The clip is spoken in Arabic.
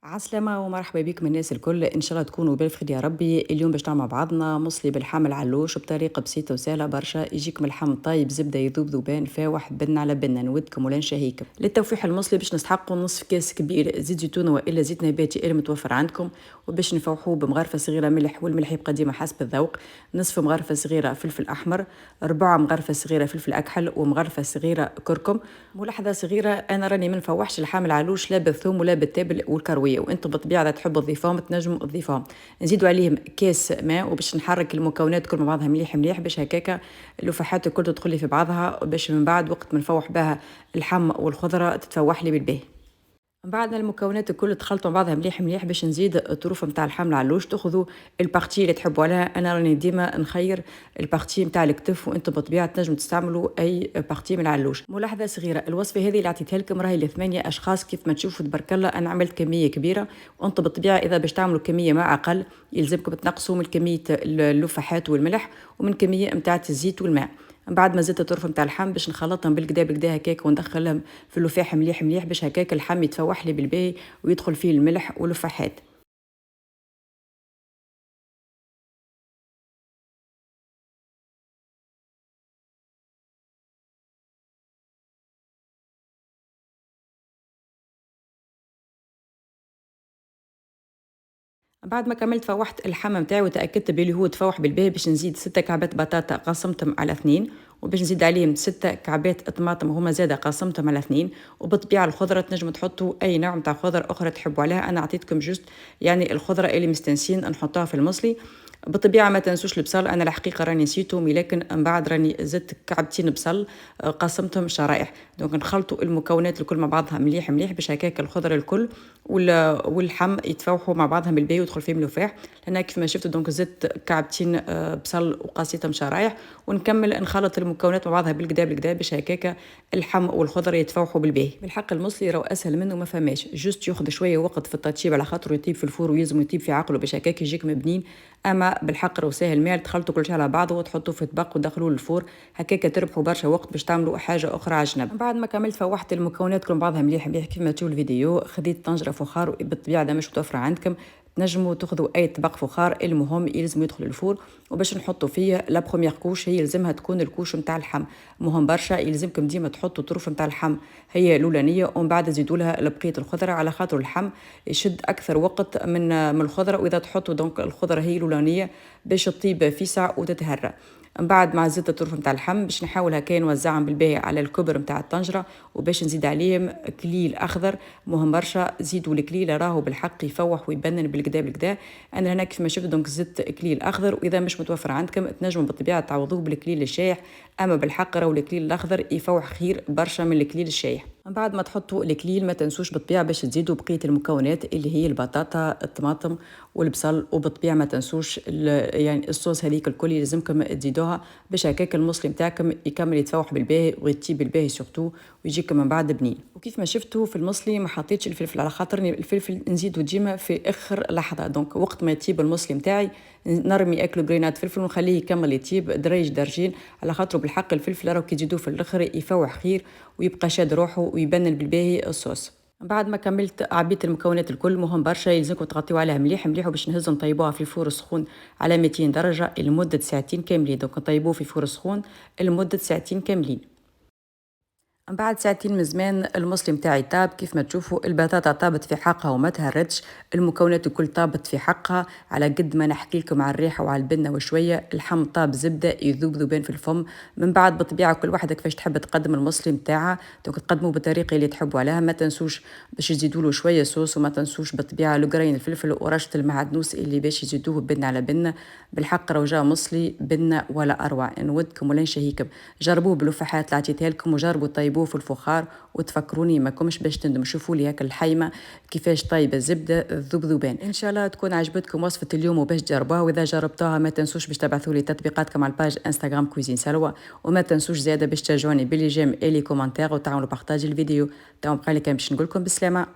عسلامة ومرحبا بكم الناس الكل، ان شاء الله تكونوا بالف خير يا ربي. اليوم باش نعمل مع بعضنا مصلي باللحم العلوش بطريقه بسيطه وسهله برشا. يجيكم اللحم طيب زبده يذوب ذوبان فاوح بن على بنه، نودكم ولا نشهيكم. للتوفيح المصلي باش نسحقوا نصف كاس كبير زيت زيتون والا زيت نباتي اللي متوفر عندكم، وباش نفوحوه بمغرفه صغيره ملح، والملح يبقى ديما حسب الذوق. نصف مغرفه صغيره فلفل احمر، ربع مغرفه صغيره فلفل اكحل، ومغرفه صغيره كركم. ملاحظه صغيره، انا راني ما نفوحش اللحم العلوش لا بالثوم ولا بالتابل والكرويه، وانتم بالطبيعه اذا تحبوا تضيفوهم تنجموا تضيفوهم. نزيدوا عليهم كاس ماء، وباش نحرك المكونات كل مع بعضها مليح مليح باش هكاكا اللفحات الكل تدخل لي في بعضها، باش من بعد وقت ما نفوح بها اللحم والخضره تتفوح لي بالباهي. من بعد المكونات الكل تخلطوا مع بعضها مليح مليح باش نزيد الطروف نتاع اللحم العلوش. تاخذوا البارتي اللي تحبوا عليها، انا راني ديما نخير البارتي نتاع الكتف، وانتم بالطبيعه تنجموا تستعملوا اي بارتي من العلوش. ملاحظه صغيره، الوصفه هذه اللي عطيتها لكم راهي ل8 اشخاص، كيف ما تشوفوا تبارك الله انا عملت كميه كبيره، وانتم بالطبيعه اذا باش تعملوا كميه ما اقل يلزمكم تنقصوا من كميه اللفحات والملح ومن كميه نتاع الزيت والماء. من بعد ما زدت الطرف نتاع اللحم باش نخلطهم بالكدا بالكدا هكاك، وندخلهم في اللفاح مليح مليح باش هكاك اللحم يتفوح لي بالباهي ويدخل فيه الملح واللفاحات. بعد ما كملت فوحت اللحم نتاعي وتاكدت بلي هو تفوح بالباهي، باش نزيد 6 كعبات بطاطا قسمتهم على 2، وباش نزيد عليهم 6 كعبات طماطم هما زاده قسمتهم على 2. وبالطبيعه الخضره تنجموا تحطوا اي نوع نتاع خضر اخرى تحبوا عليها، انا عطيتكم جوست يعني الخضره اللي مستنسين نحطها في المصلي. بالطبيعه ما تنسوش البصل، انا الحقيقه راني نسيته لكن من بعد راني زدت كعبتين بصل قسمتهم شرائح. دونك نخلطوا المكونات الكل مع بعضها مليح مليح باش هكاك الخضره الكل واللحم يتفوحوا مع بعضهم بالباهي ويدخل فيهم اللفاح. لان كيف ما شفتوا دونك زدت كعبتين بصل وقصيتهم شرايح، ونكمل نخلط المكونات مع بعضها بالكدا بالكدا باش هكاك اللحم والخضره يتفوحوا بالباهي. بالحق المصلي راهو اسهل منه ما فماش، جوست ياخذ شويه وقت في التطيب على خاطر يطيب في الفور ويلزم يطيب في عقله باش هكاك يجيك مبنين. اما بالحق راهو ساهل مال، تخلطوا كل شيء على بعضه وتحطوه في طبق وتدخلوه للفور، هكاك تربحوا برشا وقت باش تعملوا حاجه اخرى على جنب. بعد ما كملت فوحت المكونات كل بعضها مليح مليح كيف ما تشوفوا الفيديو. خديت طنجره فخار، بالطبيعه اذا مش متوفره عندكم تنجموا تاخذوا اي طبق فخار، المهم يلزم يدخل الفور. وباش نحطوا فيه لا بروميير كوش، هي يلزمها تكون الكوش نتاع اللحم. مهم برشا، يلزمكم ديما تحطوا طروف نتاع اللحم هي الاولانيه، ومن بعد تزيدوا لها بقيه الخضره على خاطر اللحم يشد اكثر وقت من الخضره، واذا تحطوا دونك الخضره هي الاولانيه باش تطيب فيسع وتتهرى. من بعد مع زيت الطرف نتاع اللحم باش نحاول هكا نوزعهم بالباهي على الكبر نتاع الطنجره، وباش نزيد عليهم كليل اخضر. مهم برشا زيدوا الكليل، راهو بالحق يفوح ويبنن بالكدا بالكدا. انا هنا كيف ما شفت دونك زدت كليل اخضر، واذا مش متوفر عندكم تنجموا بالطبيعه تعوضوه بالكليل الشايح، اما بالحق راهو الكليل الاخضر يفوح خير برشا من الكليل الشايح. من بعد ما تحطوا الكليل ما تنسوش بالطبيعه باش تزيدوا بقيه المكونات اللي هي البطاطا الطماطم والبصل، وبالطبيعه ما تنسوش يعني الصوص هذيك الكل لازمكم تزيدوها باش هكاك المصلي نتاعكم يكمل يتفوح بالباهي ويطيب بالباهي سورتو، ويجيكم من بعد بنين. وكيف ما شفتوا في المصلي ما حطيتش الفلفل على خاطرني الفلفل نزيدو ديما في اخر لحظه، دونك وقت ما يطيب المصلي نتاعي نرمي اكل جرينات فلفل ونخليه يكمل يطيب دريج درجين، على خاطر بالحق الفلفل راهو كي تزيدوه في الاخر يفوح خير ويبقى شاد روحه ويبنن بالباهي الصوص. بعد ما كملت عبيت المكونات الكل، مهم برشا يلزمكم تغطيو عليها مليح مليح، وباش نهزو نطيبوها في الفور السخون على 200 درجه لمده ساعتين كاملين. دونك نطيبوه في فور سخون لمده ساعتين كاملين. من بعد ساعتين من زمان المصلي متاعي طاب، كيف ما تشوفوا البطاطا طابت في حقها وما تهرتش، المكونات الكل طابت في حقها على قد ما نحكي لكم على الريحه وعلى البنه وشويه. اللحم طاب زبده يذوب ذوبان في الفم. من بعد بالطبيعه كل واحده كيفاش تحب تقدم المصلي متاعها، دونك تقدموا بالطريقه اللي تحبوا عليها. ما تنسوش باش تزيدوا له شويه صوص، وما تنسوش بالطبيعه لقرين الفلفل ورشه المعدنوس اللي باش يزيدوه بنه على بنه. بالحق راه جا مصلي بنه ولا اروع، نودكم ولا نشهيكم. جربوه باللفاحات اللي عطيتها لكم، وجربوا طيبوه في الفخار وتفكروني ما كومش باش تندم. شوفوا لي هاك الحيمه كيفاش طيبه الزبده الذوب ذوبان. ان شاء الله تكون عجبتكم وصفه اليوم وباش تجربوها، واذا جربتوها ما تنسوش باش تبعثوا لي تطبيقاتكم على الباج انستغرام كويزين سلوى، وما تنسوش زياده باش تشجعوني باللي جيم اي لي كومنتير وتعاونوا بارطاجي الفيديو. تو بقى لي كان باش نقول لكم بالسلامه.